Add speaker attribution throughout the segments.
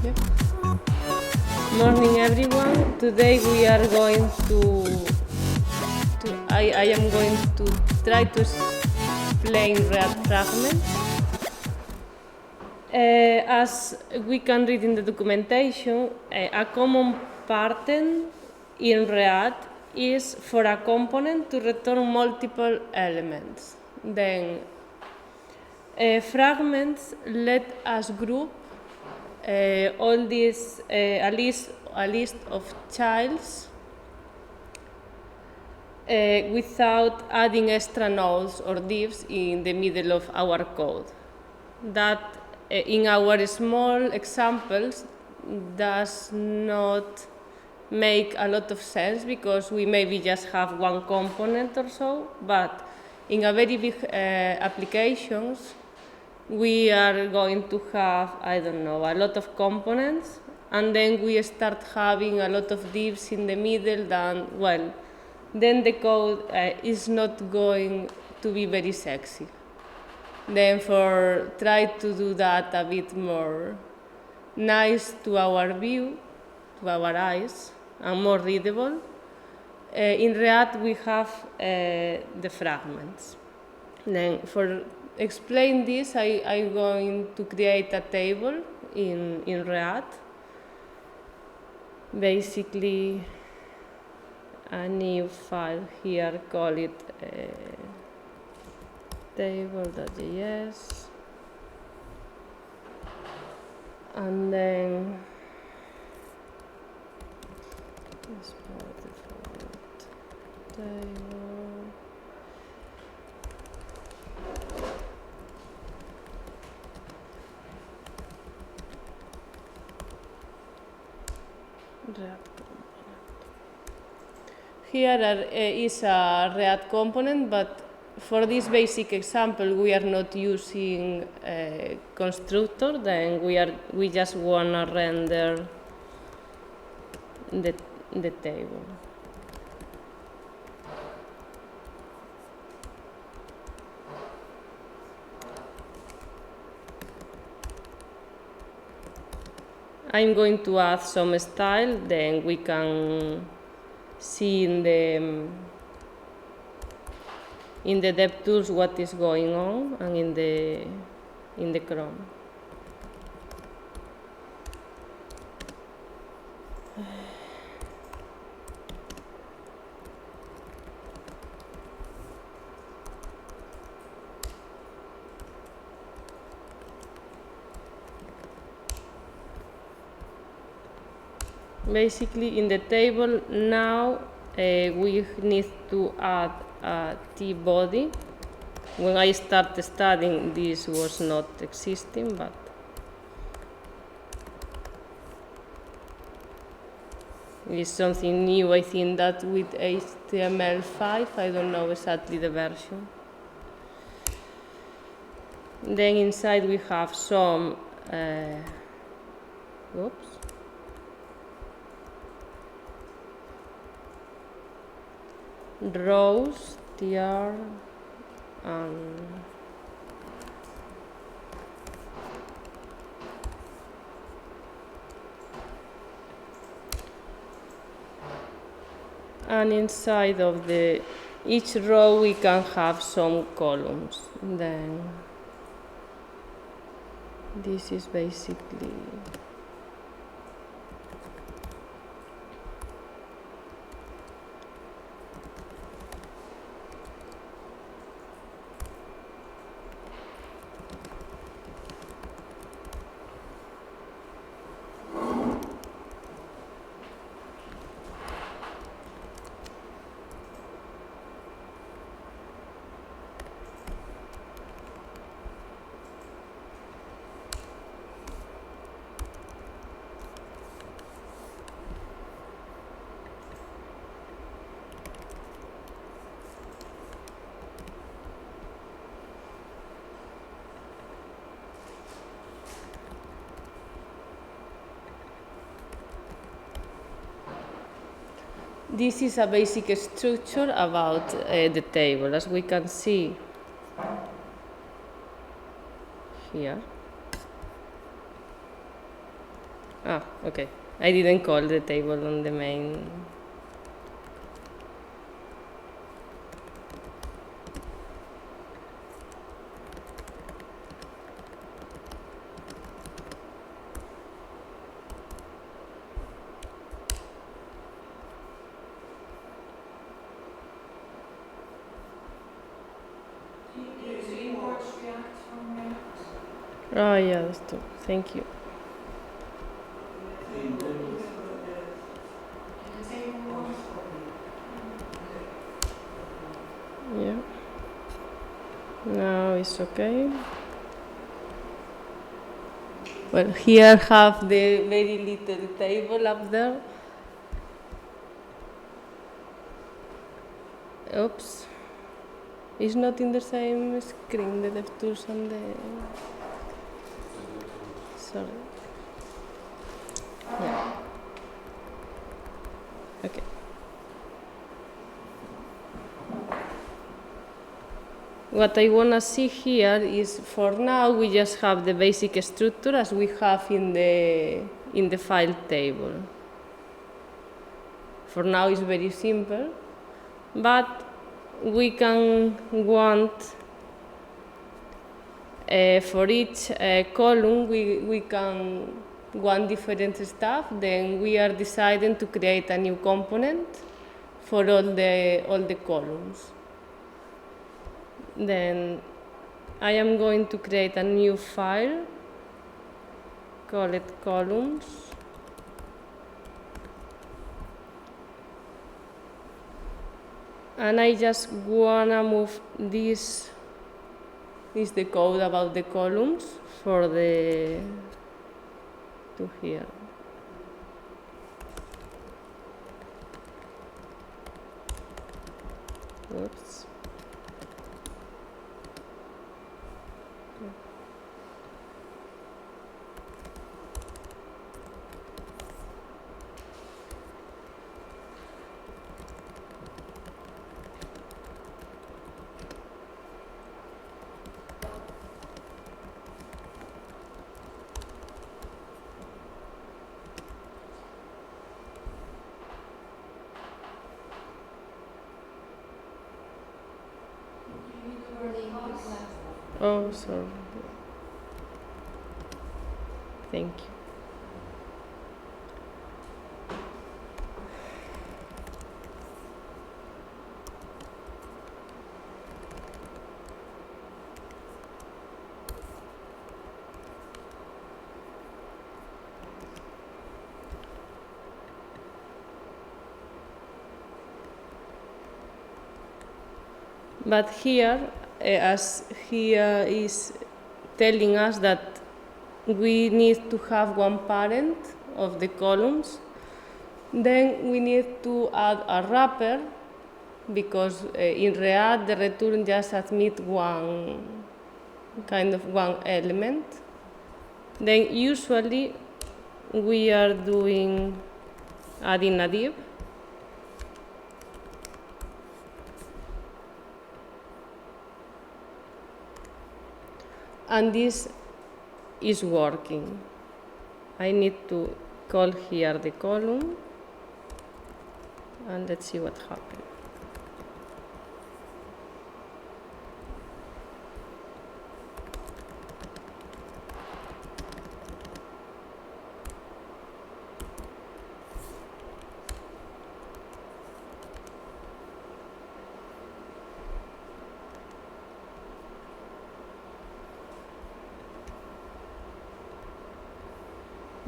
Speaker 1: Okay. Morning, everyone. Today we are going I am going to try to explain React fragments. As we can read in the documentation, a common pattern in React is for a component to return multiple elements. Then fragments let us group all these a list of childs without adding extra nodes or divs in the middle of our code. That in our small examples does not make a lot of sense because we maybe just have one component or so, but in a very big applications we are going to have, I don't know, a lot of components, and then we start having a lot of divs in the middle, then the code is not going to be very sexy. Then try to do that a bit more nice to our view, to our eyes, and more readable. In React we have the fragments. Then for explain this, I'm going to create a table in React. Basically, a new file here, call it table.js, and then export default table. React component. Here is a React component, but for this basic example, we are not using a constructor. Then we just wanna render the table. I'm going to add some style, then we can see in the DevTools what is going on, and in the Chrome. Basically, in the table now we need to add a t-body. When I started studying, this was not existing, but it's something new. I think that with HTML5, I don't know exactly the version. Then inside we have some rows, tr, and inside of each row we can have some columns. Then this is basically this is a basic structure about the table, as we can see here. Ah, okay. I didn't call the table on the main. Oh, yeah, that's true. Thank you. Yeah. Now it's okay. Well, here have the very little table up there. Oops. It's not in the same screen, the DevTools and the... Sorry. Yeah. Okay. What I want to see here is, for now, we just have the basic structure as we have in the file table. For now, it's very simple, but we can want for each column we can want different stuff. Then we are deciding to create a new component for all the columns. Then I am going to create a new file, call it columns. And I just wanna move this is the code about the columns for to here. Oops. Oh, sorry. Thank you. But here, as here is telling us that we need to have one parent of the columns, then we need to add a wrapper, because in React the return just admits one element. Then usually we are adding a div. And this is working. I need to call here the column, and let's see what happens.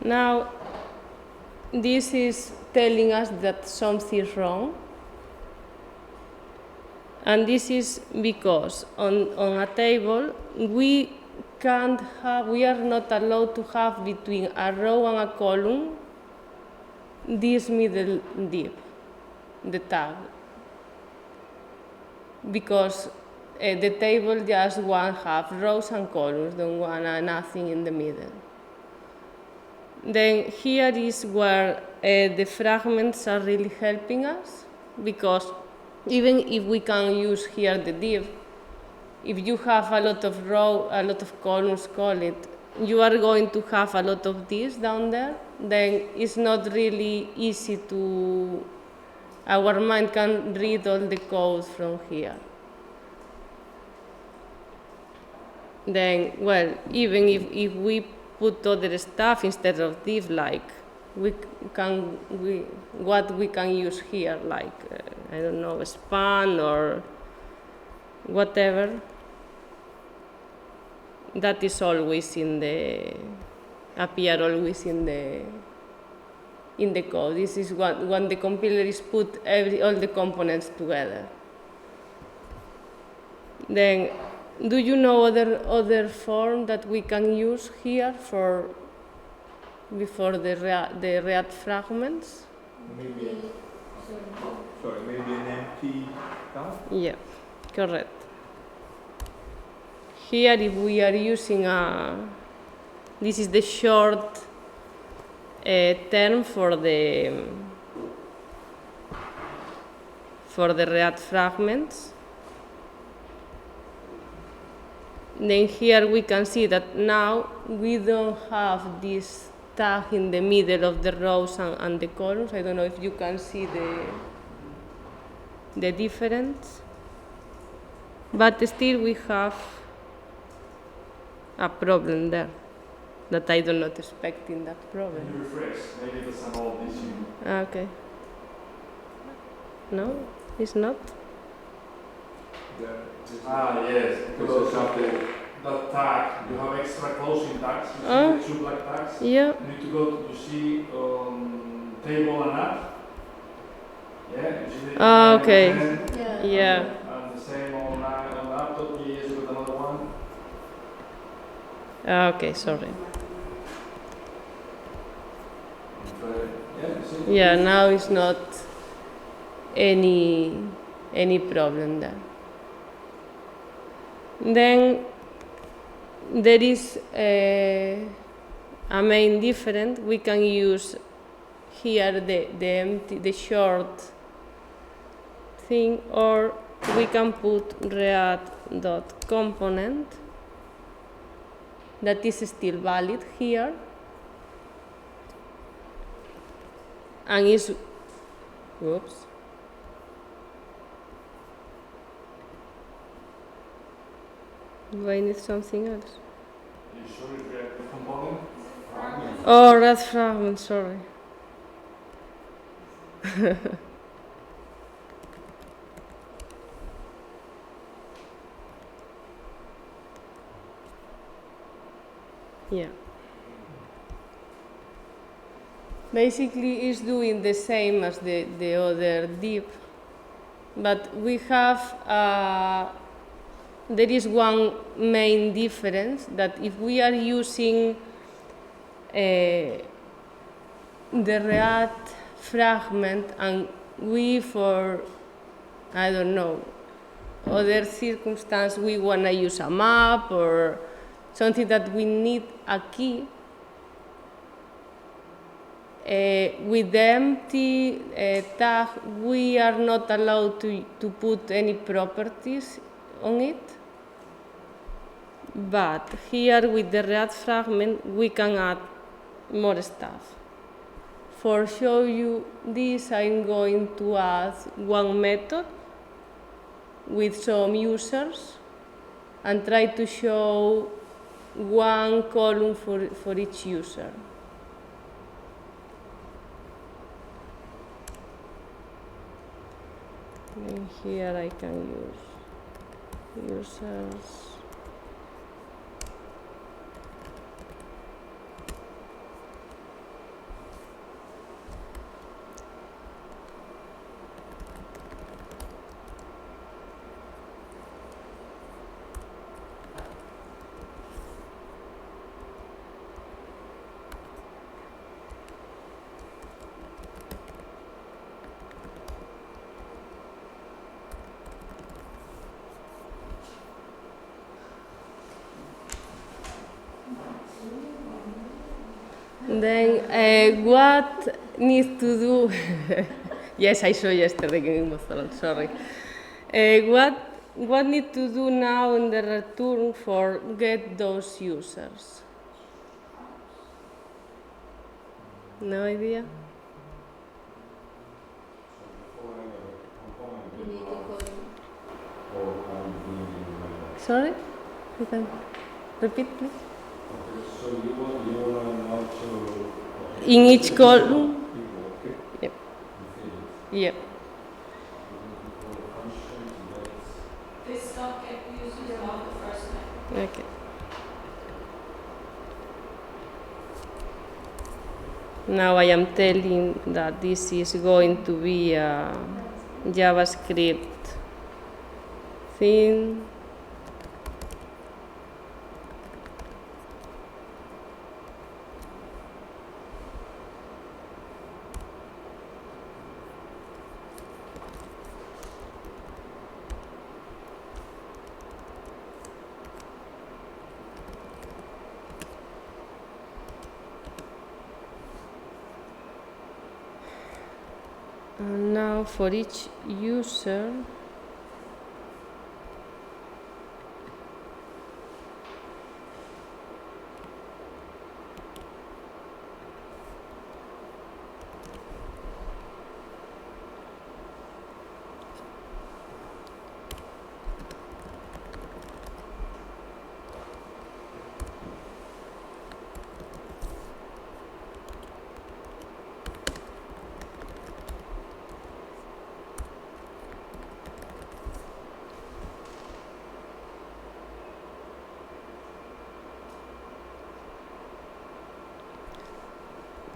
Speaker 1: Now, this is telling us that something is wrong. And this is because on a table, we are not allowed to have between a row and a column this middle div, the tag. Because the table just have rows and columns, don't want nothing in the middle. Then here is where the fragments are really helping us, because even if we can use here the div, if you have a lot of columns, call it, you are going to have a lot of this down there, then it's not really easy to, our mind can read all the codes from here. Then, well, even if we put other stuff instead of div, like what we can use here, like I don't know, span or whatever. That is always appear always in the code. This is when the compiler is put all the components together. Then, do you know other form that we can use here before the React fragments?
Speaker 2: Maybe maybe an empty tag?
Speaker 1: Yeah, correct. Here, if we are using this is the short term for the React fragments. Then here we can see that now we don't have this tag in the middle of the rows and the columns. I don't know if you can see the difference. But still we have a problem there that I do not expect in that problem.
Speaker 3: Can you refresh? Maybe that's an old issue.
Speaker 1: Okay. No, it's not.
Speaker 3: Yes, because that tag, you have extra closing tags, you see the two black tags.
Speaker 1: Yeah.
Speaker 3: You need to go to, you see table and add. Yeah, you see the
Speaker 1: Okay.
Speaker 3: Yeah. And the same on app.js with another one.
Speaker 1: Okay, sorry.
Speaker 3: Yeah, see?
Speaker 1: Yeah, now it's not any problem there. Then there is a main difference. We can use here the short thing, or we can put react.component that is still valid here, and is, whoops. Do I need something else?
Speaker 3: Are you sure if you have the component?
Speaker 1: Oh, red fragment, sorry. Yeah. Basically, it's doing the same as the other div, but we have there is one main difference, that if we are using the React fragment and we, for, I don't know, other circumstance, we want to use a map or something that we need a key, with the empty tag, we are not allowed to put any properties on it. But here with the React fragment, we can add more stuff. For show you this, I'm going to add one method with some users and try to show one column for each user. And here I can use users. Then what needs to do? Yes, I saw yesterday Game of Thrones. Sorry. What need to do now in the return for get those users? No idea. Sorry? You can repeat, please.
Speaker 3: So you want now to...
Speaker 1: In each column. Yep. Yep.
Speaker 4: This stuff get used without the first name.
Speaker 1: Okay. Now I am telling that this is going to be a JavaScript thing. And now for each user,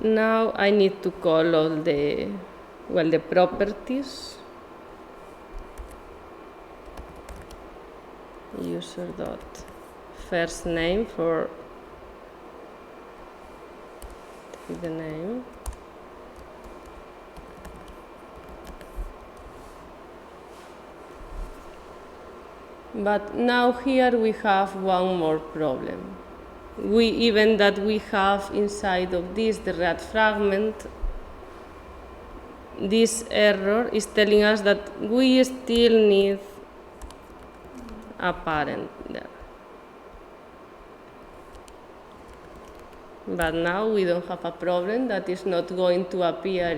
Speaker 1: now I need to call all the properties. User dot first name for the name. But now here we have one more problem. Even that we have inside of this the red fragment, this error is telling us that we still need a parent there. But now we don't have a problem that is not going to appear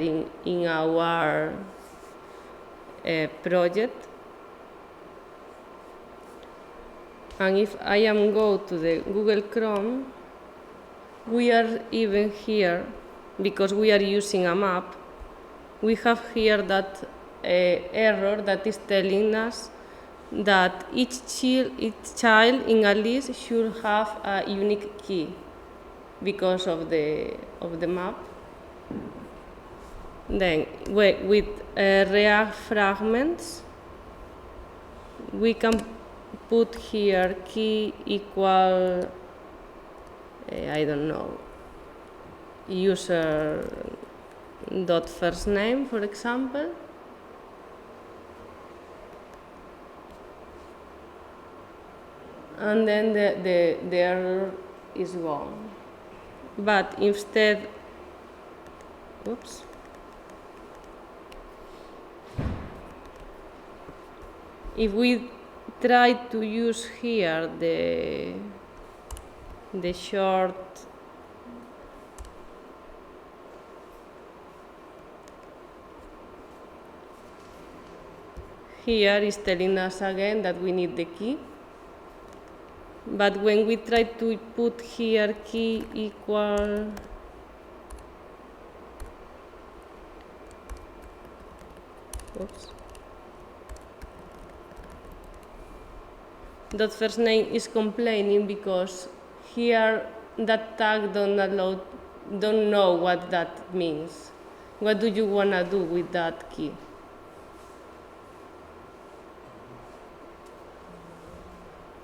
Speaker 1: in our project. And if I am go to the Google Chrome, we are even here, because we are using a map, we have here that error that is telling us that each child in a list should have a unique key because of the map. Then with React Fragments, we can put here key equal, I don't know, user dot first name, for example. And then the error is gone. But instead, oops. If we try to use here the short here is telling us again that we need the key. But when we try to put here key equal oops. That first name is complaining because here that tag don't know what that means. What do you want to do with that key?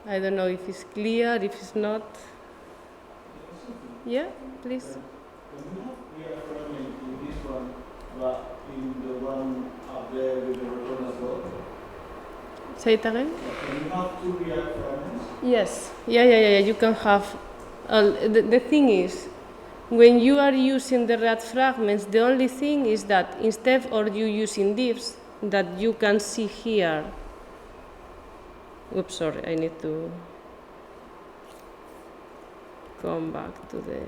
Speaker 1: I don't know if it's clear, if it's not. Yeah, please.
Speaker 5: Can you have clear fragment in this one, but in the one up there with the return as well?
Speaker 1: Say it again?
Speaker 5: Can you have two React fragments?
Speaker 1: Yes. Yeah. You can have. The thing is, when you are using the React fragments, the only thing is that instead of you using divs, that you can see here. Oops, sorry, I need to come back to the.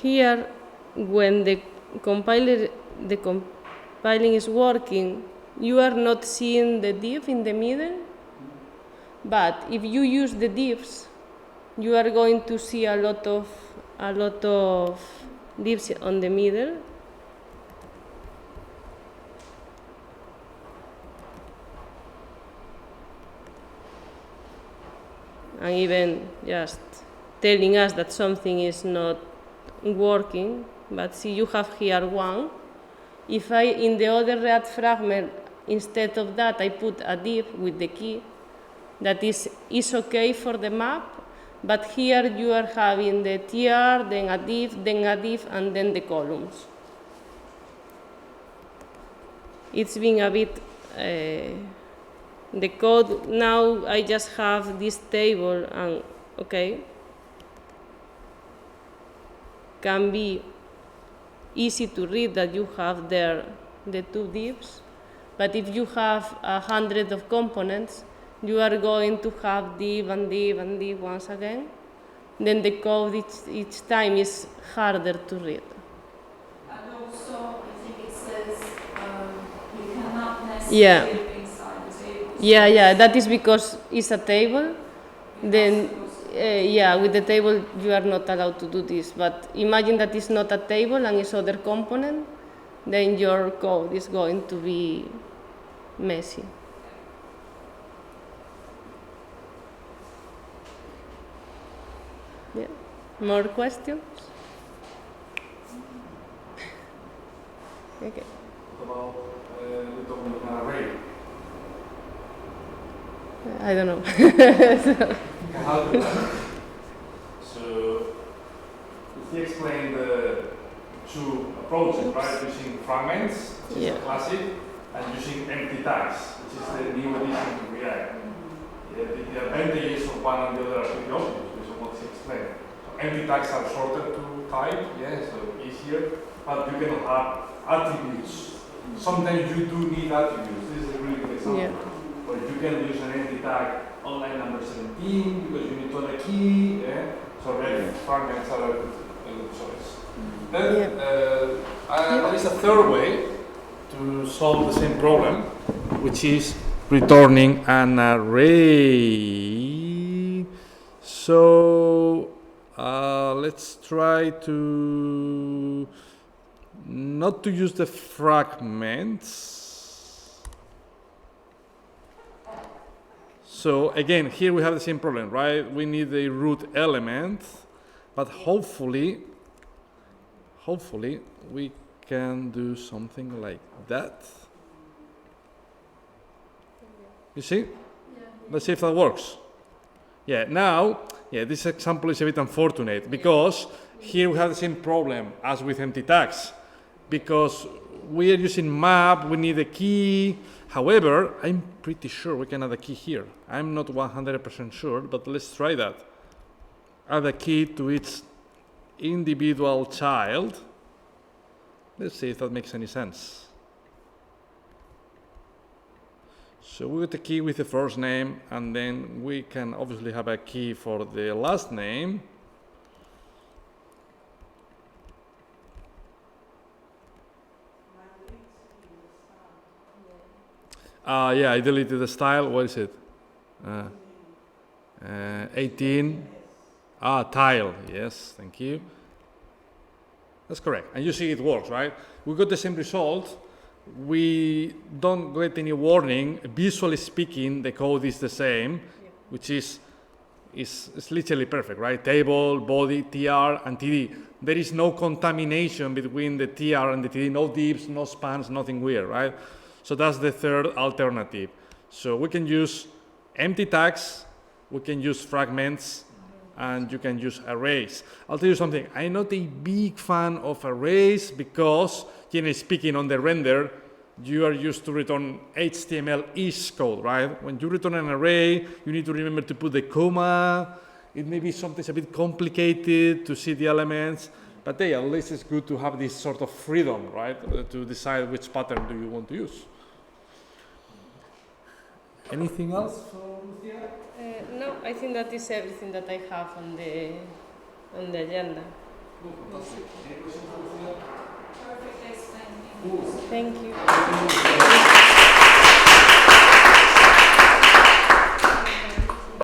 Speaker 1: here, when the compiling is working, you are not seeing the div in the middle. But if you use the divs, you are going to see a lot of divs on the middle. And even just telling us that something is not working. But see, you have here 1. If I, in the other React fragment, instead of that, I put a div with the key, that is okay for the map, but here you are having the tr, then a div, and then the columns. It's been a bit, the code, now I just have this table, and okay, can be easy to read that you have there the 2 divs, but if you have 100 of components, you are going to have div and div and div once again. Then the code each time is harder to read.
Speaker 4: And also, I think it says you cannot
Speaker 1: Yeah.
Speaker 4: necessarily live inside the table.
Speaker 1: Yeah, that is because it's a table. Then, with the table you are not allowed to do this. But imagine that it's not a table and it's other component, then your code is going to be messy. Yeah. More questions? Okay.
Speaker 3: What about we're talking about an array?
Speaker 1: I don't know.
Speaker 3: How do that? So, if you explain the 2 approaches, right? Using fragments, which is a classic, and using empty tags, which is the new addition to React. The advantages of one and the other are pretty obvious, which is what he explained. So empty tags are shorter to type, so easier, but you can have attributes. Sometimes you do need attributes. This is a really good example. Or you can use an empty tag on line number 17 because you need to add a key. So fragments are a good choice. Then there is a third way to solve the same problem, which is returning an array. So let's try to not to use the fragments. So again, here we have the same problem, right? We need a root element, but hopefully we can do something like that. You see? Let's see if that works. Now, this example is a bit unfortunate because here we have the same problem as with empty tags. Because we are using map, we need a key. However, I'm pretty sure we can add a key here. I'm not 100% sure, but let's try that. Add a key to each individual child. Let's see if that makes any sense. So we get a key with the first name, and then we can obviously have a key for the last name. I deleted the style. What is it? 18. Tile. Yes, thank you. That's correct. And you see it works, right? We got the same result. We don't get any warning. Visually speaking, the code is the same, which is literally perfect, right? Table, body, tr, and td. There is no contamination between the tr and the td. No divs, no spans, nothing weird, right? So that's the third alternative. So we can use empty tags, we can use fragments, and you can use arrays. I'll tell you something, I'm not a big fan of arrays because, generally speaking, on the render, you are used to return HTML-ish code, right? When you return an array, you need to remember to put the comma. It may be something a bit complicated to see the elements, but at least it's good to have this sort of freedom, right? To decide which pattern do you want to use. Anything else for Lucia?
Speaker 1: No, I think that is everything that I have on the agenda.
Speaker 4: Perfect explained.
Speaker 1: Thank you.